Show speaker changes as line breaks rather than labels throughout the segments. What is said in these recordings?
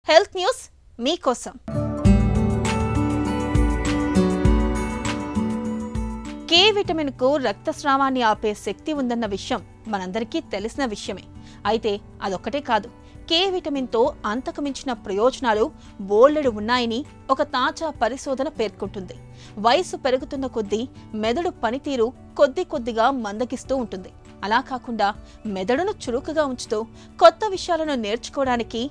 Health news మీకోసం. కే vitamin కు రక్తస్రావాన్ని ఆపే శక్తి ఉందన్న విషయం మనందరికీ తెలిసిన విషయమే. అయితే అదొక్కటే కాదు, కే విటమిన్ తో అంతకు మించిన ప్రయోజనాలు బోలెడు ఉన్నాయని ఒక తాజా పరిశోధన పేర్కొంటుంది. వయసు పెరుగుతున్న కొద్దీ మెదడు పనితీరు కొద్దిగా మందగిస్తూ ఉంటుంది. అలా కాకుండా మెదడును చురుకుగా ఉంచుతూ కొత్త విషయాలను నేర్చుకోవడానికి,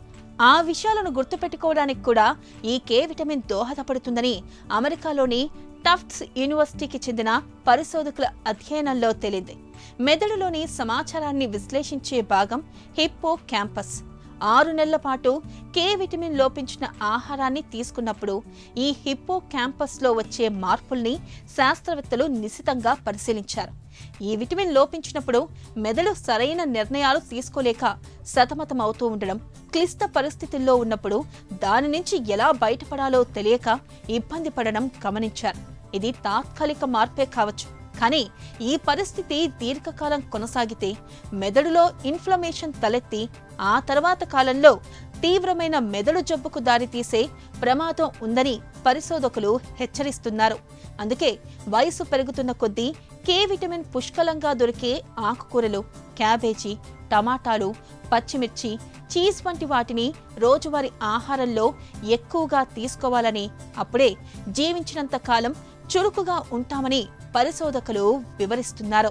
ఆ విషయాలను గుర్తుపెట్టుకోవడానికి కూడా ఈ కే విటమిన్ దోహదపడుతుందని అమెరికాలోని టఫ్ట్స్ యూనివర్సిటీకి చెందిన పరిశోధకుల అధ్యయనంలో తేలింది. మెదడులోని సమాచారాన్ని విశ్లేషించే భాగం హిప్పో క్యాంపస్ 6 నెలల పాటు కే విటమిన్ లోపించిన ఆహారాన్ని తీసుకున్నప్పుడు ఈ హిప్పో క్యాంపస్లో వచ్చే మార్పుల్ని శాస్త్రవేత్తలు నిశితంగా పరిశీలించారు. ఈ విటమిన్ లోపించినప్పుడు మెదడు సరైన నిర్ణయాలు తీసుకోలేక సతమతమవుతూ ఉండడం, క్లిష్ట పరిస్థితుల్లో ఉన్నప్పుడు దాని నుంచి ఎలా బయటపడాలో తెలియక ఇబ్బంది పడడం గమనించారు. ఇది తాత్కాలిక మార్పే కావచ్చు, కానీ ఈ పరిస్థితి దీర్ఘకాలం కొనసాగితే మెదడులో ఇన్ఫ్లమేషన్ తలెత్తి ఆ తర్వాత కాలంలో తీవ్రమైన మెదడు జబ్బుకు దారితీసే ప్రమాదం ఉందని పరిశోధకులు హెచ్చరిస్తున్నారు. అందుకే వయసు పెరుగుతున్న కొద్దీ కే విటమిన్ పుష్కలంగా దొరికే ఆకుకూరలు, క్యాబేజీ, టమాటాలు, పచ్చిమిర్చి, చీజ్ వంటి వాటిని రోజువారీ ఆహారంలో ఎక్కువగా తీసుకోవాలని, అప్పుడే జీవించినంత కాలం చురుకుగా ఉంటామని పరిశోధకులు వివరిస్తున్నారు.